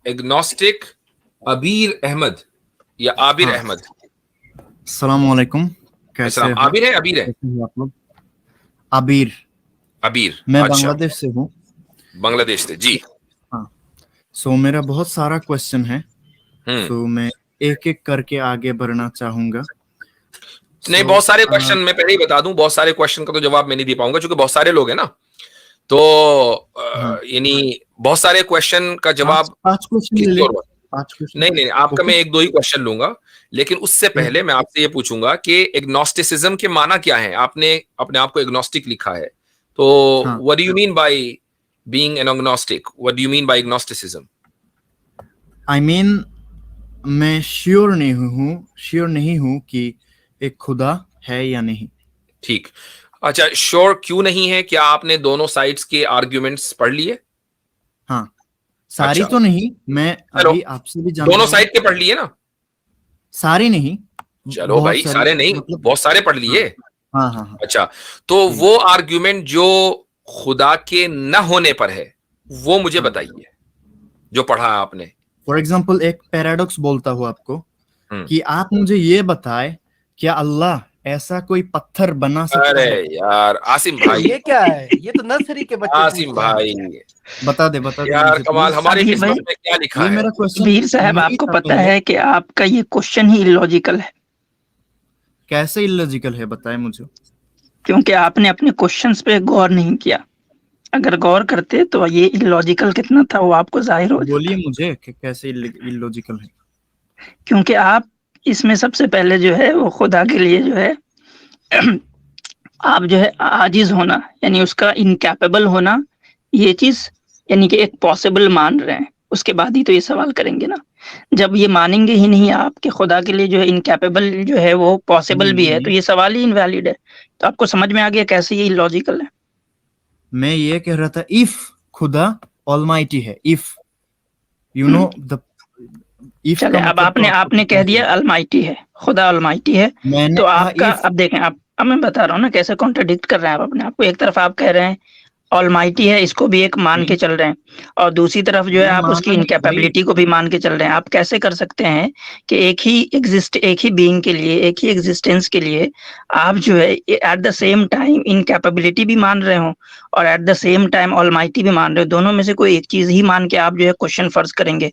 Agnostic अबीर अहमद या आबिर हाँ। अहमद। अस्सलाम वालेकुम, कैसे हो? आबिर है, अबीर है? कैसे हो आप लोग? आबिर। अबीर, मैं अच्छा, बांग्लादेश से हूँ। बांग्लादेश से जी। हाँ, सो मेरा बहुत सारा क्वेश्चन है, सो मैं एक एक करके आगे बढ़ना चाहूंगा। नहीं, बहुत सारे क्वेश्चन, मैं पहले ही बता दूं, बहुत सारे क्वेश्चन का तो जवाब मैं नहीं दे पाऊंगा क्योंकि बहुत सारे लोग हैं ना, तो हाँ, यानी बहुत सारे क्वेश्चन का जवाब पांच क्वेश्चन ले किसी ले। और वक्त। पांच क्वेश्चन नहीं नहीं, आपका मैं एक दो ही क्वेश्चन लूंगा, लेकिन उससे पहले मैं आपसे ये पूछूंगा कि एग्नोस्टिसिज्म के माना क्या है। आपने अपने आप को एग्नोस्टिक लिखा है, तो हाँ, what do you mean by being an agnostic? What do you mean by agnosticism? I mean मैं श्योर नहीं हूँ कि एक खुदा है या नहीं। ठीक, अच्छा, श्योर क्यों नहीं है? क्या आपने दोनों साइड्स के आर्ग्यूमेंट्स पढ़ लिए? हाँ, सारी अच्छा, तो नहीं, मैं चलो, अभी आपसे भी जानना दोनों हूँ। साइड के पढ़ लिए ना? सारी नहीं, चलो बहुत भाई, सारी, सारे नहीं, मतलब। बहुत सारे पढ़ हाँ, लिए। हाँ, हाँ, हाँ। अच्छा, तो ठीक। वो आर्ग्यूमेंट जो खुदा के न होने पर है, वो मुझे हाँ, बताइए, जो पढ़ा है आपने। फॉर एग्जाम्पल एक पैराडॉक्स बोलता हूँ आपको कि आप मुझे ये बताएं, क्या अल्लाह ऐसा कोई पत्थर बना सकता अरे है? यार आसिम भाई, ये क्या है? ये तो नर्सरी के बच्चे आसिम पूछते हैं। भाई, बता दे यार मुझे कमाल, प्लीज। हमारी अबीर किस्मत भाई, में क्या लिखा ये है? मेरा क्वेश्चन वीर साहब, नहीं आपको था पता पहले। है कि आपका ये क्वेश्चन ही इलॉजिकल है, कैसे इलॉजिकल है, बताएं मुझे। क्योंकि आपने अपने क्वेश्चंस पे गौर नहीं किया। अगर गौर करते तो ये इलॉजिकल कितना था वो आपको जाहिर हो जाता। बोलिए मुझे कि कैसे इलॉजिकल है। क्योंकि आप इसमें सबसे पहले जो है वो खुदा के लिए जो है आप जो है आजिज होना, यानी उसका इनकैपेबल होना, ये चीज यानी कि एक पॉसिबल मान रहे हैं। उसके बाद ही तो ये सवाल करेंगे ना। जब ये मानेंगे ही नहीं आप कि खुदा के लिए जो है इनकैपेबल जो है वो पॉसिबल भी है, तो ये सवाल ही इनवैलिड है। तो आपको समझ में आ गया कैसे ये इलॉजिकल है। मैं ये कह रहा था, इफ खुदा ऑलमाइटी है, if you know the if चले, का अब मतलब तो आपने आपको आपने पता कह ही है। दिया अलमाइटी है, खुदा अलमाइटी है। मैंने तो कहा आपका, इफ। अब देखें, आप, अब मैं बता रहा हूँ ना कैसे कॉन्ट्रडिक्ट कर रहे हैं आप अपने आप को। एक तरफ आप कह रहे हैं ऑलमाइटी है, इसको भी एक मान के चल रहे हैं, और दूसरी तरफ जो है मैं आप उसकी माना नहीं भाई। इनकैपेबिलिटी को भी मान के चल रहे हैं। आप कैसे कर सकते हैं कि एक ही बीइंग के लिए, एक ही एग्जिस्टेंस के लिए आप जो है at the same time incapability भी मान रहे हो और at the same time almighty भी मान रहे हो? दोनों में से कोई एक चीज ही मान के आप जो है क्वेश्चन फर्ज करेंगे,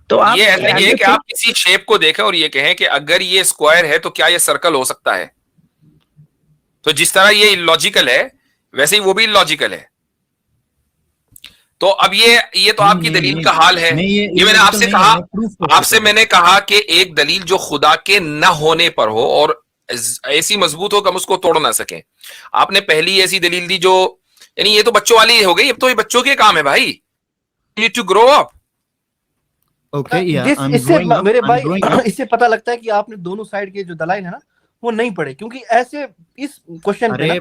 तो आप ये ऐसा एट ही है द कि आप किसी शेप को देखें और ये कहें कि अगर ये स्क्वायर है तो क्या ये सर्कल हो सकता है? तो जिस तरह ये इलॉजिकल है, वैसे ही वो भी इलॉजिकल है। तो अब ये तो आपकी दलील का हाल है। नहीं, ये मैंने illogical आपसे नहीं कहा, है, मैं proof कर आपसे देता हूँ। मैंने कहा कि एक दलील जो खुदा के न होने पर हो और ऐसी मजबूत हो कि हम उसको तोड़ ना सकें। आपने पहली ऐसी दलील दी जो, यानी ये तो बच्चों वाली हो गई, अब तो ये बच्चों के काम है भाई। Need to grow up. Okay, या जिस आई एम इससे ग्रोइंग अप, मेरे आई एम भाई ग्रोइंग अप। इससे पता लगता है कि आपने दोनों साइड के जो दलाइल है ना वो नहीं पढ़े, क्योंकि ऐसे इस क्वेश्चन पे अरे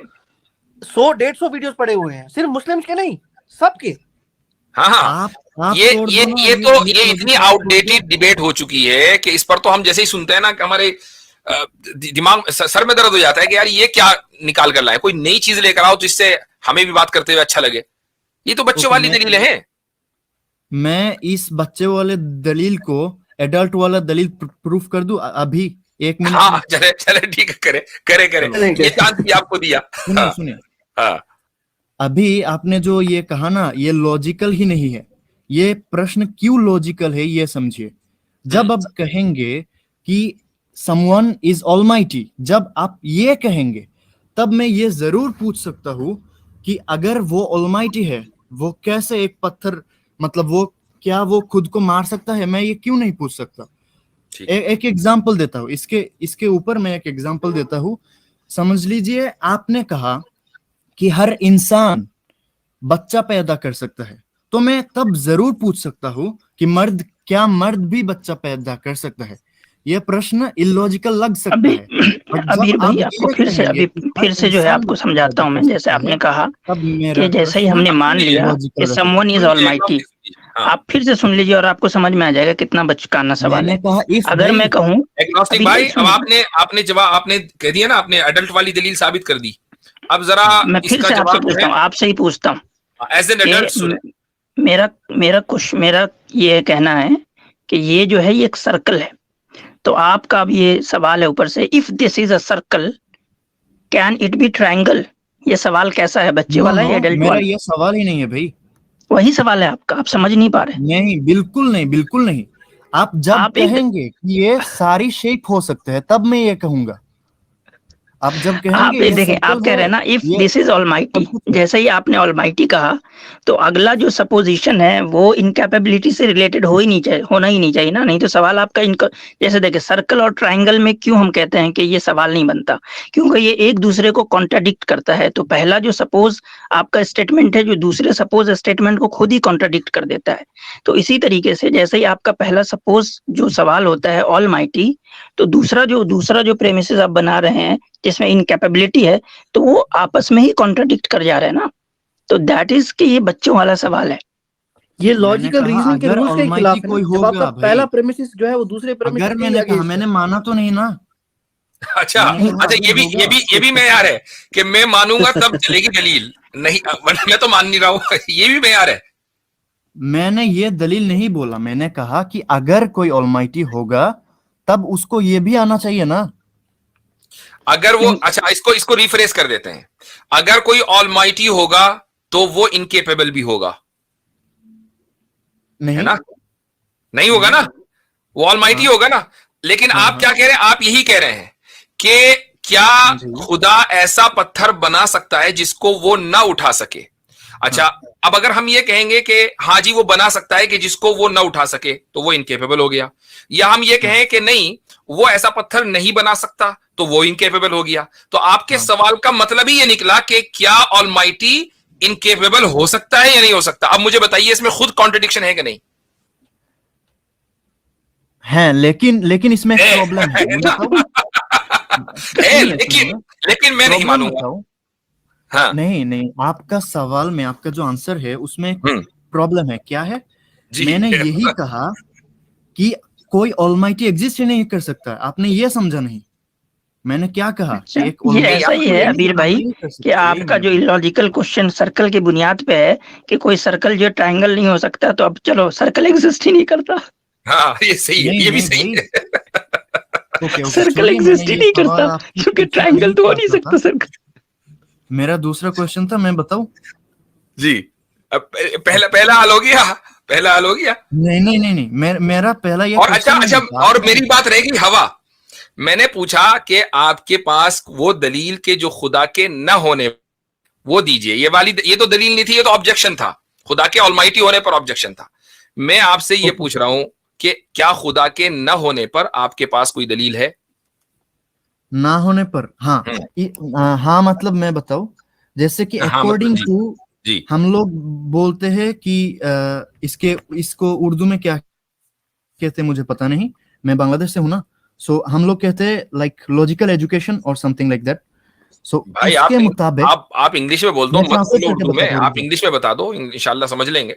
100-150 वीडियोस पड़े हुए हैं, सिर्फ मुस्लिम्स के नहीं, सबके। हाँ हाँ, आप ये तोड़ ये दो ना, ये तो ये इतनी logical आउटडेटेड डिबेट हो चुकी है कि इस पर तो हम जैसे ही सुनते हैं ना कि हमारे दिमाग सर में दर्द हो जाता है कि यार ये क्या निकाल कर लाए, कोई नई चीज लेकर आओ जिससे हमें भी बात करते हुए अच्छा लगे। ये तो बच्चों वाली दलील है। मैं इस बच्चे वाले दलील को एडल्ट वाला दलील प्रूफ कर दूं अभी 1 मिनट हाँ में। चले चले, ठीक है, करे करे करे, ये चांस भी आपको दिया। सुनिए हाँ सुनिए, हाँ, अभी आपने जो ये कहा ना, ये लॉजिकल ही नहीं है। ये प्रश्न क्यों लॉजिकल है ये समझिए। जब आप कहेंगे कि समवन इज ऑलमाइटी, जब आप ये कहेंगे तब मैं ये जरूर पूछ सकता हूं कि अगर वो ऑलमाइटी है, वो कैसे एक पत्थर, मतलब वो क्या वो खुद को मार सकता है? मैं ये क्यों नहीं पूछ सकता? एक एग्जांपल देता हूं, इसके ऊपर मैं एक एग्जांपल देता हूं। समझ लीजिए, आपने कहा कि हर इंसान बच्चा पैदा कर सकता है, तो मैं तब जरूर पूछ सकता हूं कि मर्द भी बच्चा पैदा कर सकता है? यह प्रश्न इलॉजिकल लग सकता है। अबीर भाई, आपको फिर से जो है आपको समझाता हूँ मैं। जैसे आपने कहा कि जैसे ही हमने मान लिया कि समवन इज ऑलमाइटी, आप फिर से सुन लीजिए और आपको समझ में आ जाएगा कितना बचकाना सवाल है। अगर मैं कहूँ एग्नोस्टिक भाई, अब आपने जवाब आपने कह दिया ना, आपने एडल्ट वाली दलील साबित कर दी। अब जरा मैं फिर इसका से आपसे जवाब पूछता हूँ, आपसे ही पूछता हूँ, एज एन एडल्ट सुने। मेरा ये कहना है कि ये जो है ये एक सर्कल है। तो आपका अब ये सवाल है ऊपर से, if this is a circle can it be triangle? ये सवाल कैसा है, बच्चे नो वाला है या नो, एडल्ट मेरा वाला? ये सवाल ही नहीं है भाई। वही सवाल है आपका, आप समझ नहीं पा रहे। नहीं, बिल्कुल नहीं, बिल्कुल नहीं। आप जब आप एक- कहेंगे कि ये सारी शेप हो सकते हैं तब मैं ये कहूंगा। आप जब आप कहेंगे ये ये देखें, सर्कल आप कह रहे हैं ना इफ ये दिस इज ऑलमाइटी, सब कुछ है। जैसे ही आपने ऑलमाइटी कहा तो अगला जो सपोजिशन है वो इनकैपेबिलिटी से रिलेटेड हो ही नहीं चाहिए, होना ही नहीं चाहिए ना। नहीं तो सवाल आपका इनका, जैसे देखिए सर्कल और ट्रायंगल में क्यों हम कहते हैं कि ये सवाल नहीं बनता, क्योंकि ये एक दूसरे को कॉन्ट्राडिक्ट करता है। तो पहला जो सपोज आपका स्टेटमेंट है जो दूसरे सपोज स्टेटमेंट को खुद ही कॉन्ट्राडिक्ट कर देता है। तो इसी तरीके से जैसे ही आपका पहला सपोज जो सवाल होता है ऑलमाइटी, तो दूसरा जो प्रेमिसेस आप बना रहे हैं जिसमें इनकैपेबिलिटी है, तो वो आपस में ही कॉन्ट्राडिक्ट कर जा रहे हैं ना। तो दैट इज कि ये बच्चों वाला सवाल है। ये मैंने लॉजिकल कहा रीजनिंग के अगर रूल्स के ऑलमाइटी खिलाफ है ना। कोई जब आपका होगा भाई, पहला प्रेमिसिस जो है वो दूसरे प्रेमिसिस अगर के मैंने कहा, against मैंने है। माना तो नहीं ना। अच्छा मैंने कहा अच्छा, अगर होगा ये भी मेयार है कि मैं मानूंगा तब चलेगी दलील। नहीं, मैं तो मान नहीं रहा हूँ। ये भी मेयार है। मैंने ये दलील नहीं बोला, मैंने कहा कि अगर कोई ऑलमाइटी होगा तब उसको ये भी आना चाहिए ना। अगर वो, अच्छा इसको इसको रिफ्रेश कर देते हैं, अगर कोई ऑलमाइटी होगा तो वो इनकेपेबल भी होगा, है नहीं, ना? नहीं होगा ना, वो ऑलमाइटी हाँ। होगा ना। लेकिन हाँ, आप क्या कह रहे हैं? आप यही कह रहे हैं कि क्या जी। खुदा ऐसा पत्थर बना सकता है जिसको वो ना उठा सके? अच्छा, अब अगर हम ये कहेंगे कि हाँ जी वो बना सकता है कि जिसको वो ना उठा सके, तो वो इनकेपेबल हो गया। या हम ये कहें कि नहीं, वो ऐसा पत्थर नहीं बना सकता, तो वो इनकेपेबल हो गया। तो आपके हाँ। सवाल का मतलब ही ये निकला कि क्या ऑलमाइटी इनकेपेबल हो सकता है या नहीं हो सकता? अब मुझे बताइए इसमें खुद कॉन्ट्रडिक्शन है कि नहीं है, लेकिन इसमें एक प्रॉब्लम है, है मैं ना? बताऊं? है, सुनिए, सुनिए, लेकिन मैं नहीं प्रॉब्लम मानूंगा। बताऊं? हाँ, नहीं नहीं, आपका सवाल में आपका जो आंसर है उसमें हम्म, प्रॉब्लम है। क्या है? जी। मैंने यही कहा कि कोई ऑलमाइटी एग्जिस्ट ही नहीं कर सकता। आपने ये समझा नहीं। मैंने क्या कहा अच्छा, कि एक ये almighty ऐसा ही है अबीर भाई नहीं कर कि सकता, यही आपका मैंने जो कहा। इलॉजिकल क्वेश्चन सर्कल की बुनियाद पे है कि कोई सर्कल जो ट्रायंगल नहीं हो सकता, तो अब चलो सर्कल एग्जिस्ट ही नहीं करता। हाँ, ये सही है, नहीं ये भी नहीं सही भाई, है। ओके ओके, सर्कल छोड़िए, मैंने एग्जिस्ट ही ये नहीं सवाल करता आपसे क्योंकि पूछना ट्रायंगल नहीं तो हो नहीं चाहता सकता था। सर्कल। मेरा दूसरा क्वेश्चन था, मैं बताऊं? जी, अब पहला पहला हाल हो गया, पहला हाल हो गया। नहीं नहीं नहीं नहीं, मेरा पहला ये और अच्छा क्वेश्चन अच्छा, नहीं था। और मेरी बात रहेगी हवा। मैंने पूछा कि आपके पास वो दलील के जो खुदा के न होने, वो दीजिए। ये तो दलील नहीं थी, ये तो ऑब्जेक्शन था। खुदा के ऑलमाइटी होने पर ऑब्जेक्शन था। मैं आपसे ये पूछ रहा हूं कि क्या खुदा के न होने पर आपके पास कोई दलील है? ना होने पर, हाँ। हाँ मतलब मैं बताऊं, जैसे कि हाँ मतलब अकॉर्डिंग जी टू, जी हम लोग बोलते हैं कि इसको उर्दू में क्या कहते हैं मुझे पता नहीं, मैं बांग्लादेश से हूं ना। सो हम लोग कहते हैं लाइक लॉजिकल एजुकेशन और समथिंग लाइक दैट। सो भाई, उसके मुताबिक आप इंग्लिश में बोल दो, मैं मत ट्रांसलेट बोलो करके उर्दू में। बताता हूँ, आप इंग्लिश में बता दो, इंशाल्लाह समझ लेंगे।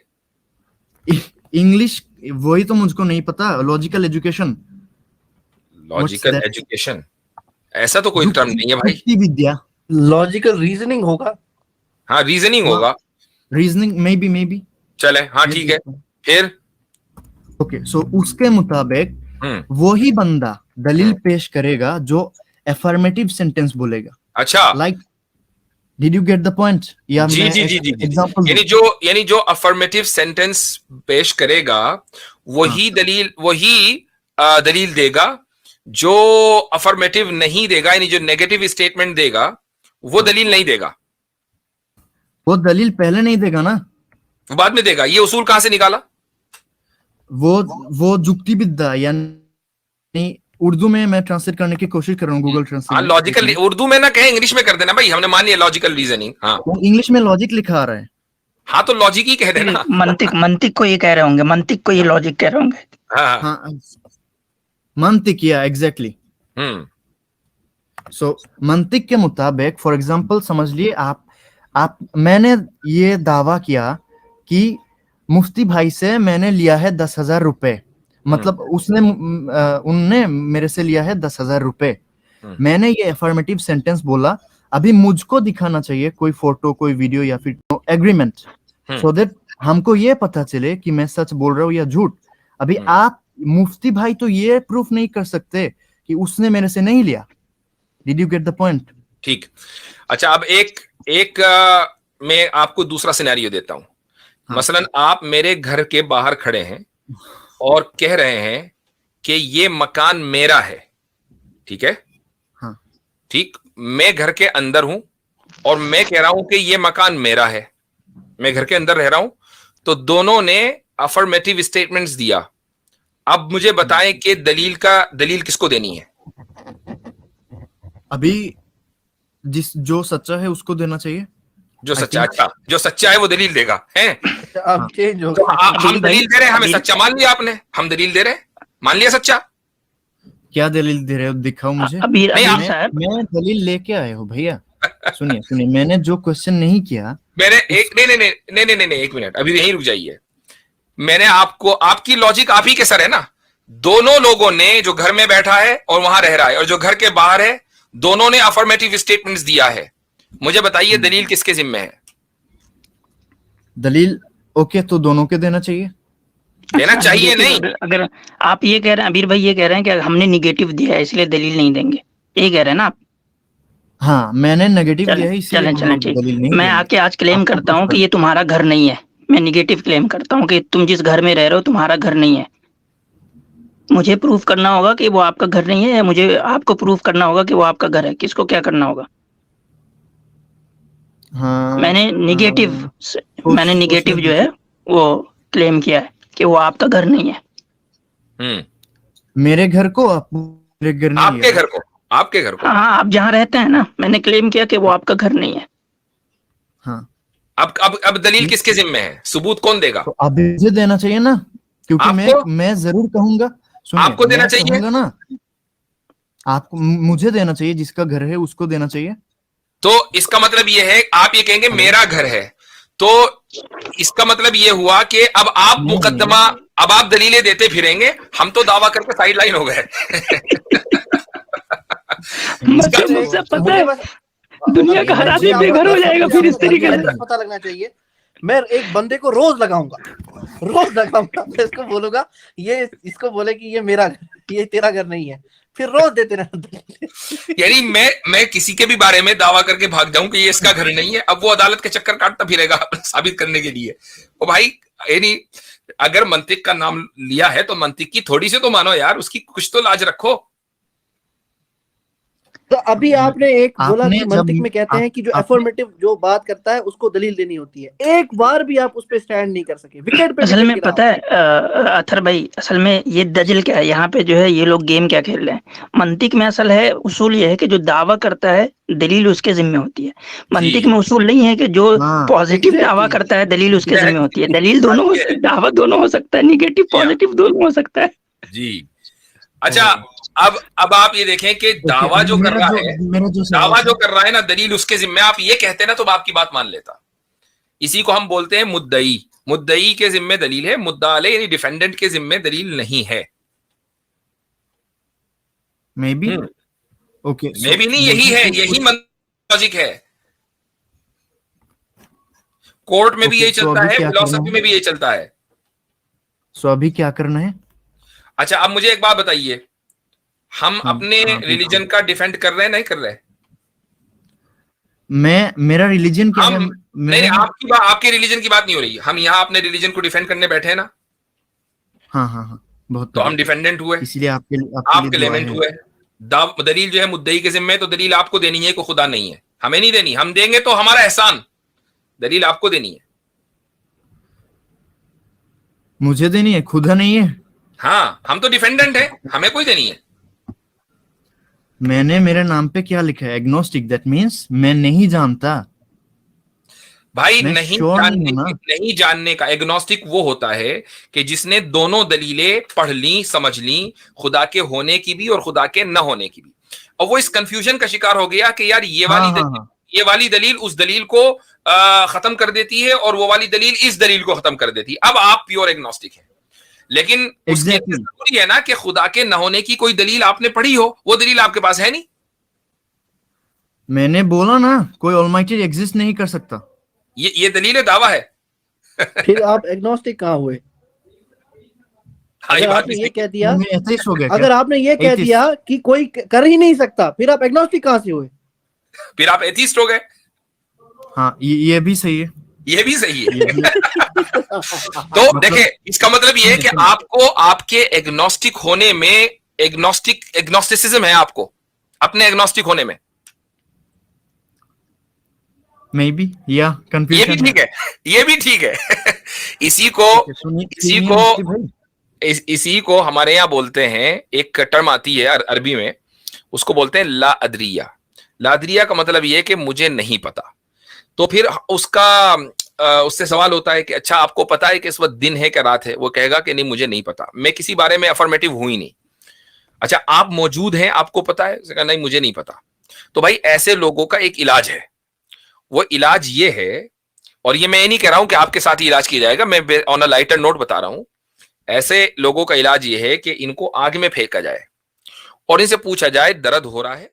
इंग्लिश वही तो मुझको नहीं पता। Logical education, what's logical that? Education, ऐसा तो कोई टर्म नहीं है भाई। युक्ति विद्या, लॉजिकल रीजनिंग होगा। हाँ, रीजनिंग होगा। Reasoning, may be. चले, हाँ ठीक है। फिर ओके, सो उसके मुताबिक हम्म वही बंदा दलील पेश करेगा जो अफर्मेटिव सेंटेंस बोलेगा। अच्छा, like, did you get the point? या जी मैं जी जी एक जी जी, एग्जांपल यानी जो अफर्मेटिव सेंटेंस पेश करेगा वही दलील देगा। जो अफर्मेटिव नहीं देगा, यानी जो नेगेटिव स्टेटमेंट देगा, वो दलील नहीं देगा, वो दलील पहले नहीं देगा ना, वो बाद में देगा। ये उसूल कहां से निकाला? वो जुक्ति विद्या, यानी उर्दू में मैं ट्रांसलेट करने की कोशिश कर रहा हूँ गूगल हाँ, ट्रांसलेट लॉजिकल, में। उर्दू में ना कहे, इंग्लिश में कर देना भाई, हमने मान लिया लॉजिकल रीजनिंग। हाँ वो इंग्लिश में लॉजिक लिखा आ रहा है। हाँ, तो लॉजिक ही कह देना। मंतिक को ये कह रहे होंगे, मंतिक को ये लॉजिक कह रहे होंगे। हाँ, हाँ, मंतिक, या एग्जैक्टली। सो मंतिक के मुताबिक, फॉर एग्जांपल समझ लिए आप मैंने ये दावा किया कि मुफ्ती भाई से मैंने लिया है 10,000 रुपए, मतलब उनने मेरे से लिया है 10,000 रुपए। मैंने ये अफर्मेटिव सेंटेंस बोला। अभी मुझको दिखाना चाहिए कोई फोटो, कोई वीडियो या फिर एग्रीमेंट सो दैट हमको ये पता चले कि मैं सच बोल रहा हूँ या झूठ। अभी आप मुफ्ती भाई तो ये प्रूफ नहीं कर सकते कि उसने मेरे से नहीं लिया। Did you get the point? ठीक। अच्छा, अब एक मैं आपको दूसरा सिनेरियो देता हूं। हाँ। मसलन आप मेरे घर के बाहर खड़े हैं और कह रहे हैं कि ये मकान मेरा है, ठीक है? हाँ। ठीक, मैं घर के अंदर हूं और मैं कह रहा हूं कि ये मकान मेरा है, मैं घर के अंदर रह रहा हूं, तो दोनों ने अफर्मेटिव स्टेटमेंट्स दिया। अब मुझे बताएं कि दलील किसको देनी है? अभी जो सच्चा है उसको देना चाहिए। जो सच्चा, अच्छा, जो सच्चा है वो दलील देगा, हैं? अब चेंज हो तो गया। हम दलील दे रहे हैं, हमें सच्चा मान लिया आपने, हम दलील दे रहे हैं, मान लिया सच्चा। क्या दलील दे रहे हो, दिखाओ मुझे। अबीर नहीं, अबीर साहब, मैं दलील लेके आया हूँ भैया। सुनिए, मैंने जो क्वेश्चन नहीं किया, मैंने एक नहीं, एक मिनट, अभी यहीं रुक जाइए। मैंने आपको, आपकी लॉजिक आप ही के सर है ना। दोनों लोगों ने, जो घर में बैठा है और वहां रह रहा है और जो घर के बाहर है, दोनों ने अफर्मेटिव स्टेटमेंट्स दिया है। मुझे बताइए दलील किसके जिम्मे है? दलील ओके तो दोनों के देना चाहिए। देना चाहिए नहीं। अगर आप ये कह रहे हैं, अबीर भाई ये कह रहे हैं कि हमने निगेटिव दिया है इसलिए दलील नहीं देंगे, ये कह रहे हैं ना आप? हाँ, मैंने नेगेटिव दिया है इसलिए चलें ठीक। दलील नहीं मैं देंगे। आके आज क्लेम आपको करता हूँ कुछ कि ये तुम्हारा घर नहीं है। मैं निगेटिव क्लेम करता हूँ कि तुम जिस घर में रह रहे हो तुम्हारा घर नहीं है। मुझे प्रूफ करना होगा कि वो आपका घर नहीं है, या मुझे आपको प्रूफ करना होगा कि वो आपका घर है? किसको क्या करना होगा? हाँ, मैंने निगेटिव जो है वो क्लेम किया है कि वो आपका घर नहीं है। मेरे घर को आप मेरे घर नहीं आपके घर को, आपके घर को। हाँ, आप जहाँ रहते हैं ना, मैंने क्लेम किया कि वो आपका घर नहीं है। हाँ, अब दलील किसके जिम्मे है? सबूत कौन देगा? तो अब मुझे देना चाहिए ना, क्योंकि मैं जरूर कहूंगा। सुनिए, आपको देना मैं चाहिए कहूंगा ना, आपको मुझे देना चाहिए, जिसका घर है उसको देना चाहिए। तो इसका मतलब ये है, आप ये कहेंगे मेरा घर है, तो इसका मतलब ये हुआ कि अब आप मुकदमा, अब आप दलीलें देते फिरेंगे, हम तो दावा करके साइड लाइन हो गए। मुझे पता है दुनिया का हर आदमी बेघर हो जाएगा फिर इस तरीके से। पता लगना चाहिए। मैं एक बंदे को रोज लगाऊंगा, मैं इसको बोलूंगा, ये इसको बोले कि ये मेरा घर, ये तेरा घर नहीं है, फिर रोज देते रहना। यानी मैं किसी के भी बारे में दावा करके भाग जाऊं कि ये इसका घर नहीं है, अब वो अदालत के चक्कर काटता फिरेगा साबित करने के लिए। ओ भाई, यानी अगर मंतिक का नाम लिया है तो मंतिक की थोड़ी सी तो मानो यार, उसकी कुछ तो लाज रखो। तो अभी आपने एक बोला कि मंतिक में कहते हैं कि जो अफर्मेटिव जो बात करता है उसको दलील देनी होती है। एक बार भी आप उस पे स्टैंड नहीं कर सके, विकेट पे। असल में पता है अथर भाई, असल में ये दजल क्या है यहाँ पे, जो है ये लोग गेम क्या खेल रहे हैं। मंतिक में असल है, उसूल ये है कि जो दावा करता है दलील उसके जिम्मे होती है। मंतिक में उसूल नहीं है कि जो पॉजिटिव दावा करता है दलील उसके जिम्मे होती है। दलील दोनों, दावा दोनों हो सकता है, निगेटिव पॉजिटिव दोनों हो सकता है जी। अच्छा, अब आप ये देखें कि दावा जो कर रहा है, दावा जो कर रहा है ना, दलील उसके जिम्मे, आप ये कहते ना तो आपकी बात मान लेता। इसी को हम बोलते हैं मुद्दई। मुद्दई के जिम्मे दलील है, मुद्दा अलैह यानी डिफेंडेंट के जिम्मे दलील नहीं है। May be okay, may be नहीं, यही है, यही लॉजिक है। कोर्ट में भी यही चलता है, फिलॉसफी में भी यही चलता है। सो अभी क्या करना है? अच्छा, अब मुझे एक बात बताइए, हम अपने रिलीजन का डिफेंड कर रहे हैं, नहीं कर रहे? मेरा रिलीजन क्या है? नहीं, आपकी रिलीजन की बात नहीं हो रही। हम यहाँ अपने रिलीजन को डिफेंड करने बैठे हैं ना। हाँ, बहुत। तो हम डिफेंडेंट हुए, इसलिए आप क्लेमेंट हुए। दलील जो है मुद्दई के जिम्मे, तो दलील आपको देनी है, को खुदा नहीं है, हमें नहीं देनी। हम देंगे तो हमारा एहसान, दलील आपको देनी है। मुझे देनी है, खुदा नहीं है। हाँ, हम तो डिफेंडेंट है, हमें कोई देनी है। मैंने मेरे नाम पे क्या लिखा है? एग्नोस्टिक। दैट मींस मैं नहीं जानता भाई। नहीं जानने का एग्नोस्टिक वो होता है कि जिसने दोनों दलीलें पढ़ ली, समझ ली, खुदा के होने की भी और खुदा के न होने की भी, और वो इस कंफ्यूजन का शिकार हो गया कि यार ये वाली दलील उस दलील को खत्म कर देती है और वो वाली दलील इस दलील को खत्म कर देती है। अब आप प्योर एग्नोस्टिक हैं, लेकिन उसके लिए जरूरी है ना कि खुदा के न होने की कोई दलील आपने पढ़ी हो। वो दलील आपके पास है नहीं। मैंने बोला ना, कोई ऑलमाइटी एग्जिस्ट नहीं कर सकता। ये दलील है, दावा है। फिर आप एग्नोस्टिक कहाँ हुए? हाँ, ये अगर बात आपने भी ये सही है। कह दिया, मैं एथिस्ट हो गया क्या? अगर आपने ये कह Atheist। दिया कि कोई कर ही नहीं सकता, फिर आप एग्नोस्टिक कहाँ से हुए? फिर आप एथिस्ट हो गए। हाँ, ये भी सही है। ये भी सही है। ये भी तो मतलब देखें, इसका मतलब ये है कि सुनिए, आपको आपके एग्नोस्टिक होने में एग्नोस्टिसिज्म है, आपको अपने एग्नोस्टिक होने में। मे बी या ये भी कंफ्यूजन ठीक है, ये भी ठीक है। इसी को सुनिए इसी सुनिए को मुफ्ती भाई। इसी को हमारे यहाँ बोलते हैं, एक टर्म आती है अरबी में, उसको बोलते हैं ला अदरिया। ला अदरिया का मतलब ये है कि मुझे नहीं पता। तो फिर उसका उससे सवाल होता है कि अच्छा, आपको पता है कि इस वक्त दिन है क्या रात है? वो कहेगा कि नहीं, मुझे नहीं पता, मैं किसी बारे में अफर्मेटिव हूं ही नहीं। अच्छा, आप मौजूद हैं, आपको पता है? उसने कहा नहीं, मुझे नहीं पता। तो भाई, ऐसे लोगों का एक इलाज है। वो इलाज ये है, और ये मैं ये नहीं कह रहा हूं कि आपके साथ ही इलाज किया जाएगा, मैं ऑन अ लाइटर नोट बता रहा हूं। ऐसे लोगों का इलाज ये है कि इनको आग में फेंका जाए और इनसे पूछा जाए दर्द हो रहा है?